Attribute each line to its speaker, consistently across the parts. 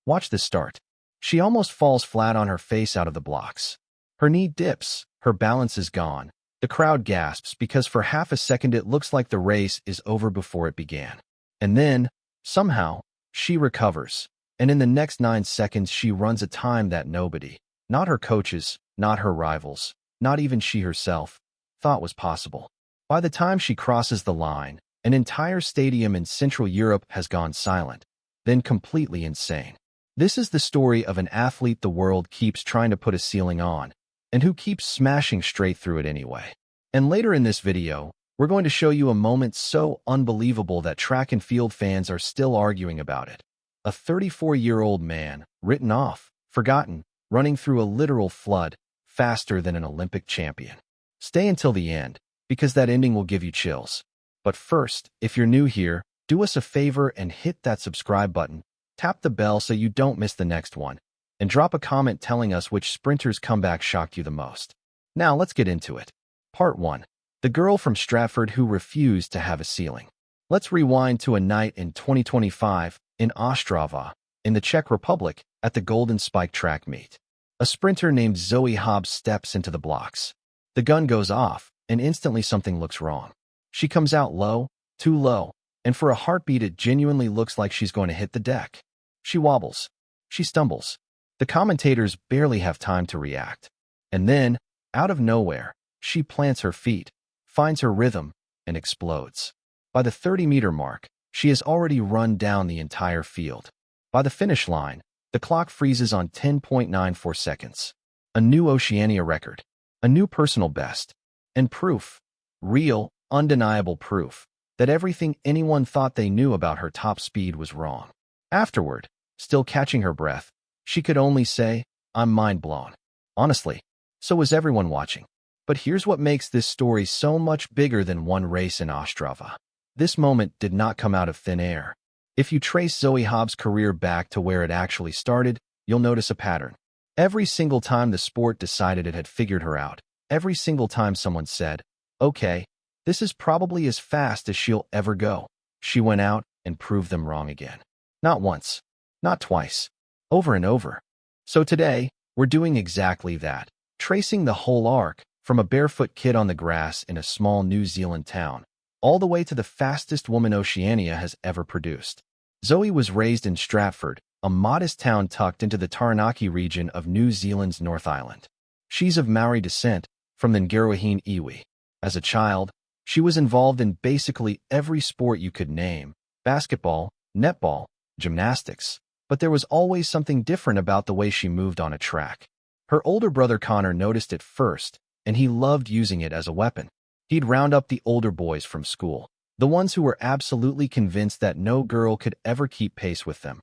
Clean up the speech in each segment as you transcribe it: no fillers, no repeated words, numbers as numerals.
Speaker 1: Watch this start. She almost falls flat on her face out of the blocks. Her knee dips, her balance is gone. The crowd gasps because for half a second it looks like the race is over before it began. And then, somehow, she recovers. And in the next 9 seconds she runs a time that nobody, not her coaches, not her rivals, not even she herself, thought was possible. By the time she crosses the line, an entire stadium in Central Europe has gone silent, then completely insane. This is the story of an athlete the world keeps trying to put a ceiling on, and who keeps smashing straight through it anyway. And later in this video, we're going to show you a moment so unbelievable that track and field fans are still arguing about it. A 34-year-old man, written off, forgotten, running through a literal flood, faster than an Olympic champion. Stay until the end, because that ending will give you chills. But first, if you're new here, do us a favor and hit that subscribe button, tap the bell so you don't miss the next one, and drop a comment telling us which sprinter's comeback shocked you the most. Now let's get into it. Part 1. The girl from Stratford who refused to have a ceiling. Let's rewind to a night in 2025 in Ostrava, in the Czech Republic, at the Golden Spike track meet. A sprinter named Zoe Hobbs steps into the blocks. The gun goes off, and instantly something looks wrong. She comes out low, too low, and for a heartbeat it genuinely looks like she's going to hit the deck. She wobbles. She stumbles. The commentators barely have time to react. And then, out of nowhere, she plants her feet, finds her rhythm, and explodes. By the 30-meter mark, she has already run down the entire field. By the finish line, the clock freezes on 10.94 seconds. A new Oceania record, a new personal best, and proof, real, undeniable proof, that everything anyone thought they knew about her top speed was wrong. Afterward, still catching her breath, she could only say, "I'm mind blown." Honestly, so was everyone watching. But here's what makes this story so much bigger than one race in Ostrava. This moment did not come out of thin air. If you trace Zoe Hobbs' career back to where it actually started, you'll notice a pattern. Every single time the sport decided it had figured her out, every single time someone said, "Okay, this is probably as fast as she'll ever go," she went out and proved them wrong again. Not once, not twice, over and over. So today, we're doing exactly that, tracing the whole arc, from a barefoot kid on the grass in a small New Zealand town, all the way to the fastest woman Oceania has ever produced. Zoe was raised in Stratford, a modest town tucked into the Taranaki region of New Zealand's North Island. She's of Maori descent, from the Ngaruahine iwi. As a child, she was involved in basically every sport you could name: basketball, netball, gymnastics. But there was always something different about the way she moved on a track. Her older brother Connor noticed it first, and he loved using it as a weapon. He'd round up the older boys from school, the ones who were absolutely convinced that no girl could ever keep pace with them,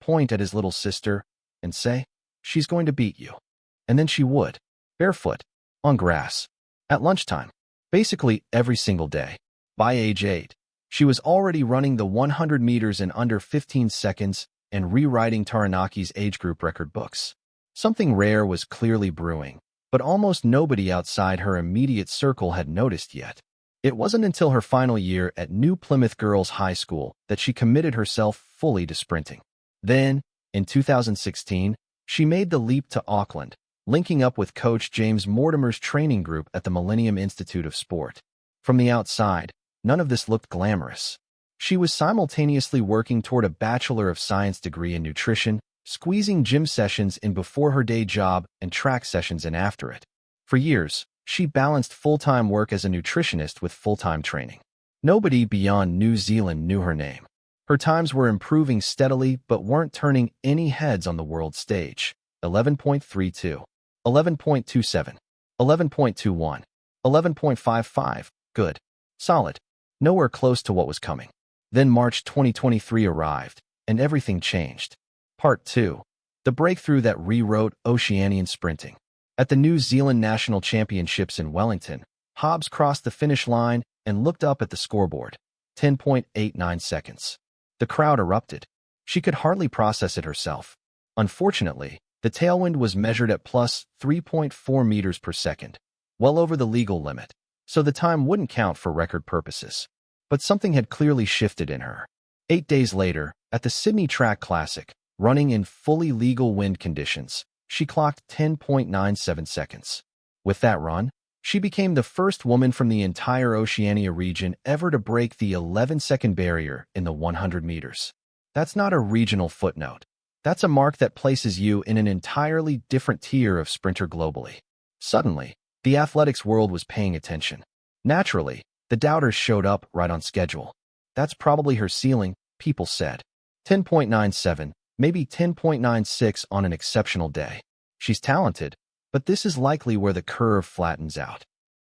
Speaker 1: point at his little sister, and say, "She's going to beat you." And then she would, barefoot, on grass, at lunchtime, basically every single day. By age 8, she was already running the 100 meters in under 15 seconds and rewriting Taranaki's age group record books. Something rare was clearly brewing, but almost nobody outside her immediate circle had noticed yet. It wasn't until her final year at New Plymouth Girls High School that she committed herself fully to sprinting. Then, in 2016, she made the leap to Auckland, linking up with coach James Mortimer's training group at the Millennium Institute of Sport. From the outside, none of this looked glamorous. She was simultaneously working toward a Bachelor of Science degree in nutrition, squeezing gym sessions in before her day job and track sessions in after it. For years, she balanced full-time work as a nutritionist with full-time training. Nobody beyond New Zealand knew her name. Her times were improving steadily but weren't turning any heads on the world stage. 11.32, 11.27, 11.21, 11.55, good, solid, nowhere close to what was coming. Then March 2023 arrived, and everything changed. Part 2. The breakthrough that rewrote Oceanian sprinting. At the New Zealand National Championships in Wellington, Hobbs crossed the finish line and looked up at the scoreboard. 10.89 seconds. The crowd erupted. She could hardly process it herself. Unfortunately, the tailwind was measured at plus 3.4 meters per second, well over the legal limit, so the time wouldn't count for record purposes. But something had clearly shifted in her. 8 days later, at the Sydney Track Classic, Running in fully legal wind conditions, she clocked 10.97 seconds. With that run, she became the first woman from the entire Oceania region ever to break the 11-second barrier in the 100 meters. That's not a regional footnote. That's a mark that places you in an entirely different tier of sprinter globally. Suddenly, the athletics world was paying attention. Naturally, the doubters showed up right on schedule. That's probably her ceiling, people said. 10.97, maybe 10.96 on an exceptional day. She's talented, but this is likely where the curve flattens out.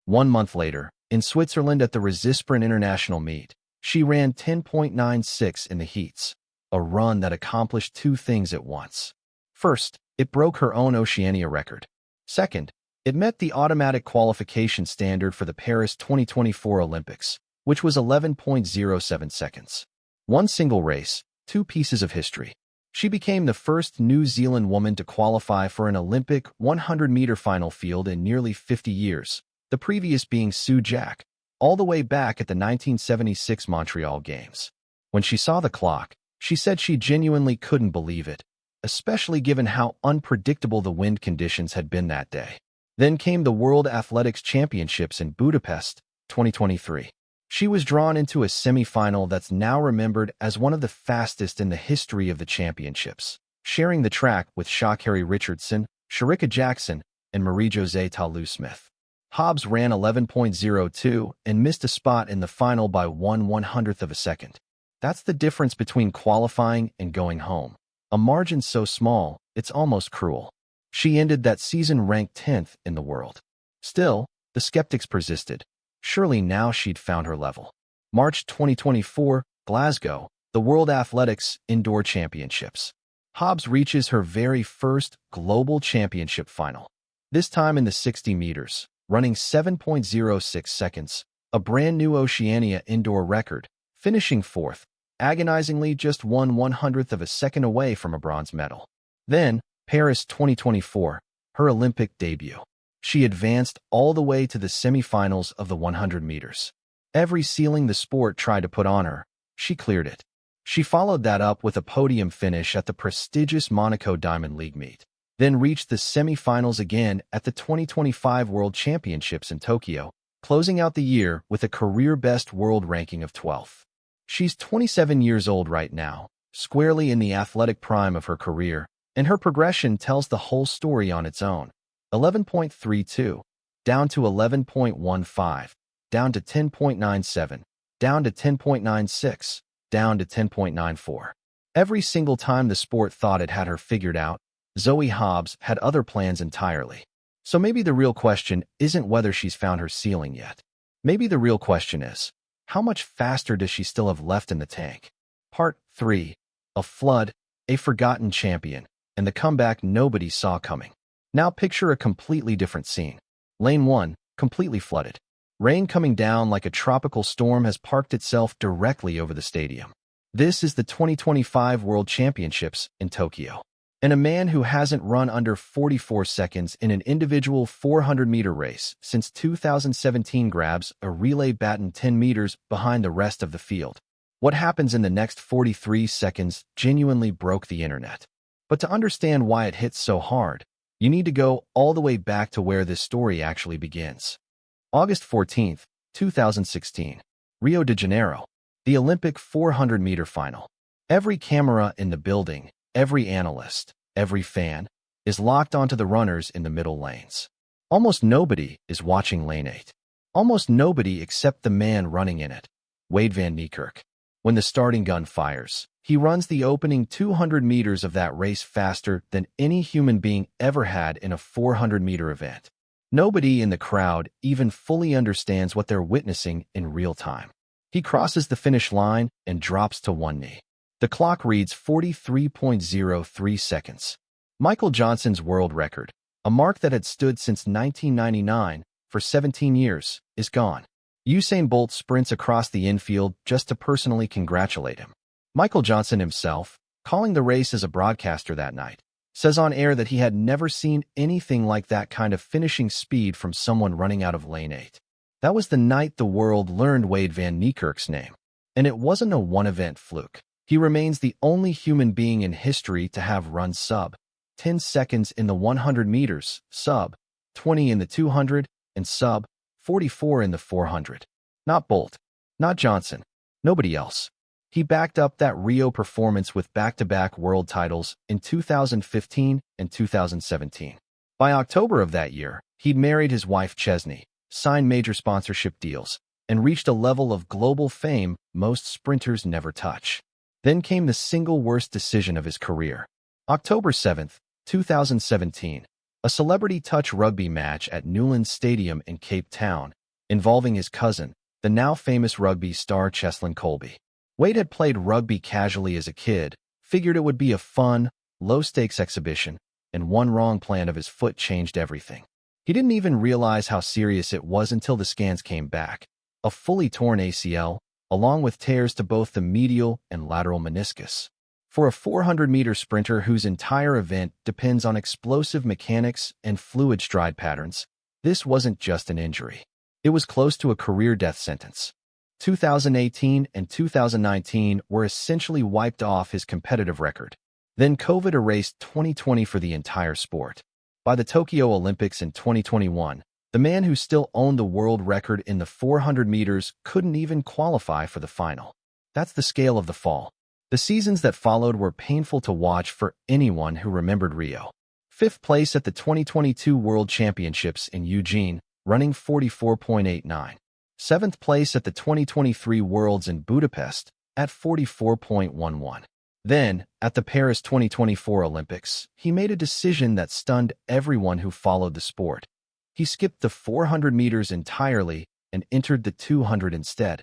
Speaker 1: 1 month later, in Switzerland at the Resisprint International Meet, she ran 10.96 in the heats, a run that accomplished two things at once. First, it broke her own Oceania record. Second, it met the automatic qualification standard for the Paris 2024 Olympics, which was 11.07 seconds. One single race, two pieces of history. She became the first New Zealand woman to qualify for an Olympic 100-meter final field in nearly 50 years, the previous being Sue Jack, all the way back at the 1976 Montreal Games. When she saw the clock, she said she genuinely couldn't believe it, especially given how unpredictable the wind conditions had been that day. Then came the World Athletics Championships in Budapest, 2023. She was drawn into a semifinal that's now remembered as one of the fastest in the history of the championships, sharing the track with Sha'Carri Richardson, Shericka Jackson, and Marie-Josée Toulouse-Smith. Hobbs ran 11.02 and missed a spot in the final by 1/100th of a second. That's the difference between qualifying and going home. A margin so small, it's almost cruel. She ended that season ranked 10th in the world. Still, the skeptics persisted. Surely now she'd found her level. March 2024, Glasgow, the World Athletics Indoor Championships. Hobbs reaches her very first global championship final. This time in the 60 meters, running 7.06 seconds, a brand new Oceania indoor record, finishing fourth, agonizingly just 1/100th of a second away from a bronze medal. Then, Paris 2024, her Olympic debut. She advanced all the way to the semifinals of the 100 meters. Every ceiling the sport tried to put on her, she cleared it. She followed that up with a podium finish at the prestigious Monaco Diamond League meet, then reached the semifinals again at the 2025 World Championships in Tokyo, closing out the year with a career-best world ranking of 12th. She's 27 years old right now, squarely in the athletic prime of her career, and her progression tells the whole story on its own. 11.32, down to 11.15, down to 10.97, down to 10.96, down to 10.94. Every single time the sport thought it had her figured out, Zoe Hobbs had other plans entirely. So maybe the real question isn't whether she's found her ceiling yet. Maybe the real question is, how much faster does she still have left in the tank? Part 3. A flood, a forgotten champion, and the comeback nobody saw coming. Now picture a completely different scene. Lane 1, completely flooded. Rain coming down like a tropical storm has parked itself directly over the stadium. This is the 2025 World Championships in Tokyo. And a man who hasn't run under 44 seconds in an individual 400-meter race since 2017 grabs a relay baton 10 meters behind the rest of the field. What happens in the next 43 seconds genuinely broke the internet. But to understand why it hits so hard, you need to go all the way back to where this story actually begins. August 14, 2016. Rio de Janeiro. The Olympic 400-meter final. Every camera in the building, every analyst, every fan, is locked onto the runners in the middle lanes. Almost nobody is watching lane 8. Almost nobody except the man running in it, Wade van Niekerk. When the starting gun fires, he runs the opening 200 meters of that race faster than any human being ever had in a 400-meter event. Nobody in the crowd even fully understands what they're witnessing in real time. He crosses the finish line and drops to one knee. The clock reads 43.03 seconds. Michael Johnson's world record, a mark that had stood since 1999 for 17 years, is gone. Usain Bolt sprints across the infield just to personally congratulate him. Michael Johnson himself, calling the race as a broadcaster that night, says on air that he had never seen anything like that kind of finishing speed from someone running out of lane 8. That was the night the world learned Wade van Niekerk's name. And it wasn't a one-event fluke. He remains the only human being in history to have run sub 10 seconds in the 100 meters, sub 20 in the 200, and sub 44 in the 400. Not Bolt, not Johnson, nobody else. He backed up that Rio performance with back-to-back world titles in 2015 and 2017. By October of that year, he'd married his wife Chesney, signed major sponsorship deals, and reached a level of global fame most sprinters never touch. Then came the single worst decision of his career. October 7, 2017, a celebrity touch rugby match at Newlands Stadium in Cape Town, involving his cousin, the now famous rugby star Cheslin Kolbe. Wade had played rugby casually as a kid, figured it would be a fun, low-stakes exhibition, and one wrong plant of his foot changed everything. He didn't even realize how serious it was until the scans came back. A fully torn ACL, along with tears to both the medial and lateral meniscus. For a 400-meter sprinter whose entire event depends on explosive mechanics and fluid stride patterns, this wasn't just an injury. It was close to a career death sentence. 2018 and 2019 were essentially wiped off his competitive record. Then COVID erased 2020 for the entire sport. By the Tokyo Olympics in 2021, the man who still owned the world record in the 400 meters couldn't even qualify for the final. That's the scale of the fall. The seasons that followed were painful to watch for anyone who remembered Rio. 5th place at the 2022 World Championships in Eugene, running 44.89. 7th place at the 2023 Worlds in Budapest at 44.11. Then, at the Paris 2024 Olympics, he made a decision that stunned everyone who followed the sport. He skipped the 400 meters entirely and entered the 200 instead,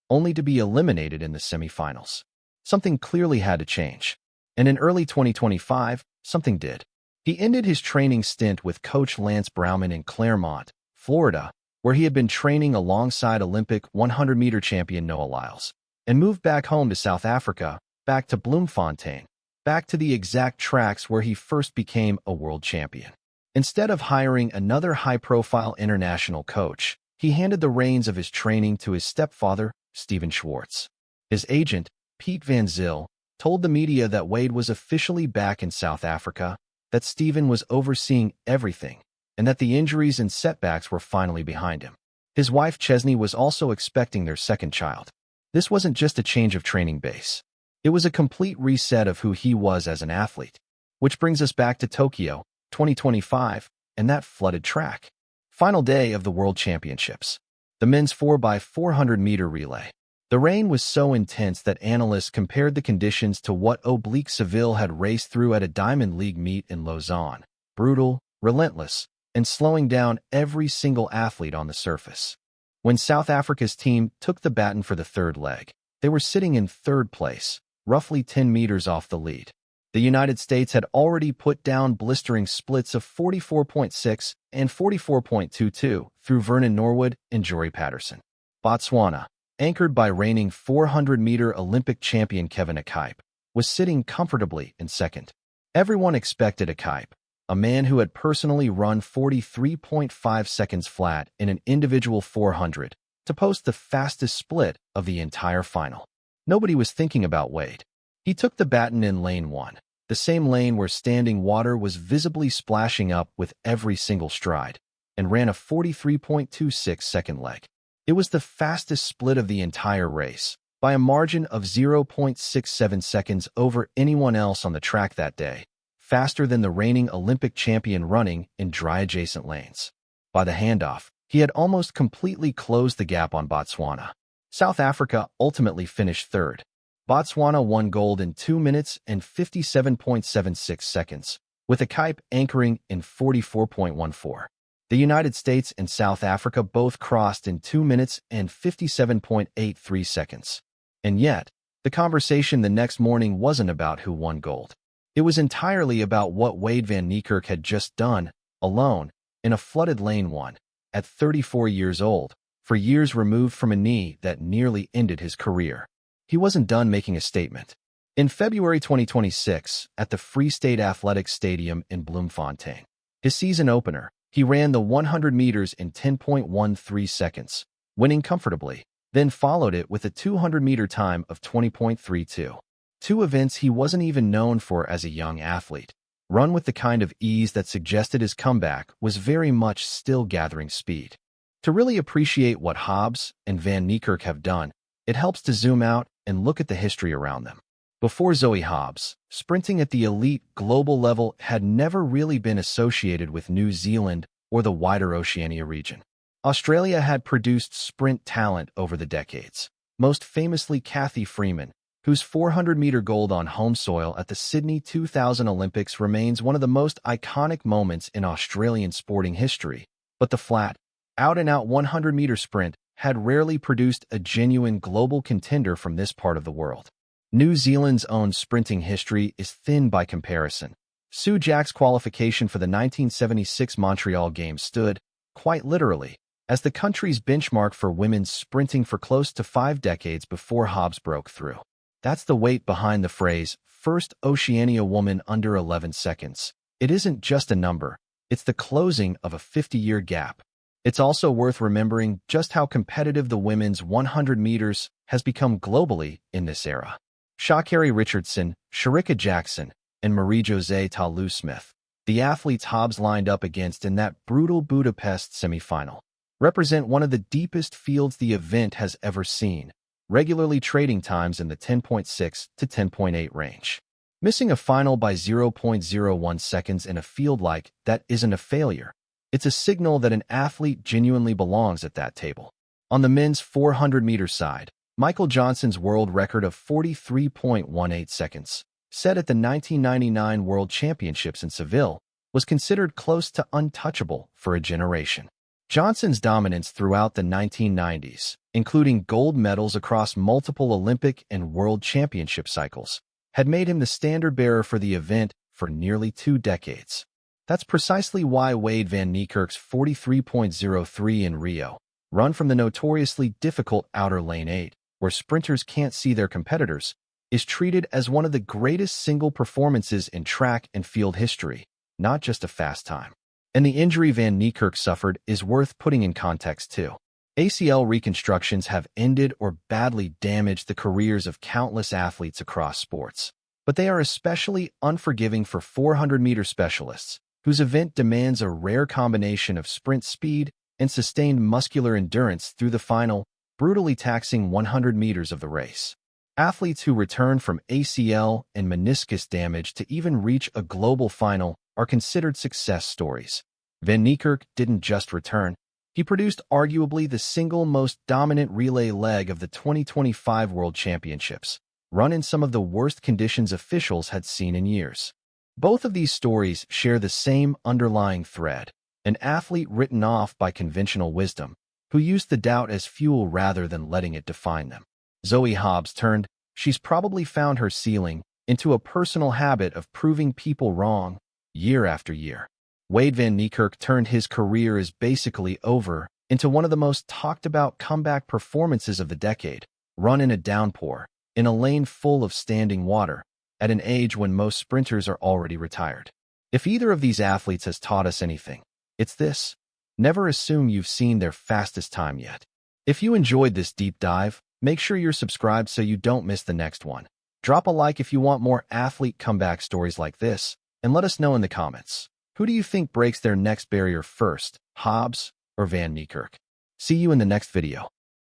Speaker 1: only to be eliminated in the semifinals. Something clearly had to change. And in early 2025, something did. He ended his training stint with coach Lance Brauman in Claremont, Florida, where he had been training alongside Olympic 100-meter champion Noah Lyles, and moved back home to South Africa, back to Bloemfontein, back to the exact tracks where he first became a world champion. Instead of hiring another high-profile international coach, he handed the reins of his training to his stepfather, Steven Schwartz. His agent, Pete Van Zyl, told the media that Wade was officially back in South Africa, that Steven was overseeing everything, and that the injuries and setbacks were finally behind him. His wife Chesney was also expecting their second child. This wasn't just a change of training base. It was a complete reset of who he was as an athlete. Which brings us back to Tokyo, 2025, and that flooded track. Final day of the World Championships. The men's 4x400-meter relay. The rain was so intense that analysts compared the conditions to what Oblique Seville had raced through at a Diamond League meet in Lausanne. Brutal, relentless, and slowing down every single athlete on the surface. When South Africa's team took the baton for the third leg, they were sitting in third place, roughly 10 meters off the lead. The United States had already put down blistering splits of 44.6 and 44.22 through Vernon Norwood and Jory Patterson. Botswana, anchored by reigning 400-meter Olympic champion Kevin Akipe, was sitting comfortably in second. Everyone expected Akipe, a man who had personally run 43.5 seconds flat in an individual 400, to post the fastest split of the entire final. Nobody was thinking about Wade. He took the baton in lane 1, the same lane where standing water was visibly splashing up with every single stride, and ran a 43.26-second leg. It was the fastest split of the entire race, by a margin of 0.67 seconds over anyone else on the track that day, faster than the reigning Olympic champion running in dry adjacent lanes. By the handoff, he had almost completely closed the gap on Botswana. South Africa ultimately finished third. Botswana won gold in 2 minutes and 57.76 seconds, with Akipe anchoring in 44.14. The United States and South Africa both crossed in 2 minutes and 57.83 seconds. And yet, the conversation the next morning wasn't about who won gold. It was entirely about what Wade van Niekerk had just done, alone, in a flooded lane 1, at 34 years old, for years removed from a knee that nearly ended his career. He wasn't done making a statement. In February 2026, at the Free State Athletics Stadium in Bloemfontein, his season opener, he ran the 100 meters in 10.13 seconds, winning comfortably, then followed it with a 200-meter time of 20.32. two events he wasn't even known for as a young athlete. Run with the kind of ease that suggested his comeback was very much still gathering speed. To really appreciate what Hobbs and Van Niekerk have done, it helps to zoom out and look at the history around them. Before Zoe Hobbs, sprinting at the elite global level had never really been associated with New Zealand or the wider Oceania region. Australia had produced sprint talent over the decades, most famously Cathy Freeman, whose 400-meter gold on home soil at the Sydney 2000 Olympics remains one of the most iconic moments in Australian sporting history. But the flat, out-and-out 100-meter sprint had rarely produced a genuine global contender from this part of the world. New Zealand's own sprinting history is thin by comparison. Sue Jack's qualification for the 1976 Montreal Games stood, quite literally, as the country's benchmark for women's sprinting for close to 5 decades before Hobbs broke through. That's the weight behind the phrase, first Oceania woman under 11 seconds. It isn't just a number, it's the closing of a 50-year gap. It's also worth remembering just how competitive the women's 100 meters has become globally in this era. Sha'Carri Richardson, Shericka Jackson, and Marie-Josée Toulouse-Smith, the athletes Hobbs lined up against in that brutal Budapest semifinal, represent one of the deepest fields the event has ever seen, regularly trading times in the 10.6 to 10.8 range. Missing a final by 0.01 seconds in a field like that isn't a failure. It's a signal that an athlete genuinely belongs at that table. On the men's 400-meter side, Michael Johnson's world record of 43.18 seconds, set at the 1999 World Championships in Seville, was considered close to untouchable for a generation. Johnson's dominance throughout the 1990s, including gold medals across multiple Olympic and World Championship cycles, had made him the standard-bearer for the event for nearly 2 decades. That's precisely why Wade Van Niekerk's 43.03 in Rio, run from the notoriously difficult outer lane 8, where sprinters can't see their competitors, is treated as one of the greatest single performances in track and field history, not just a fast time. And the injury Van Niekerk suffered is worth putting in context too. ACL reconstructions have ended or badly damaged the careers of countless athletes across sports. But they are especially unforgiving for 400-meter specialists, whose event demands a rare combination of sprint speed and sustained muscular endurance through the final, brutally taxing 100 meters of the race. Athletes who return from ACL and meniscus damage to even reach a global final are considered success stories. Van Niekerk didn't just return. He produced arguably the single most dominant relay leg of the 2025 World Championships, run in some of the worst conditions officials had seen in years. Both of these stories share the same underlying thread, an athlete written off by conventional wisdom, who used the doubt as fuel rather than letting it define them. Zoe Hobbs turned, she's probably found her ceiling, into a personal habit of proving people wrong, year after year. Wade Van Niekerk turned his career as basically over into one of the most talked-about comeback performances of the decade, run in a downpour, in a lane full of standing water, at an age when most sprinters are already retired. If either of these athletes has taught us anything, it's this: never assume you've seen their fastest time yet. If you enjoyed this deep dive, make sure you're subscribed so you don't miss the next one. Drop a like if you want more athlete comeback stories like this, and let us know in the comments. Who do you think breaks their next barrier first, Hobbs or Van Niekerk? See you in the next video.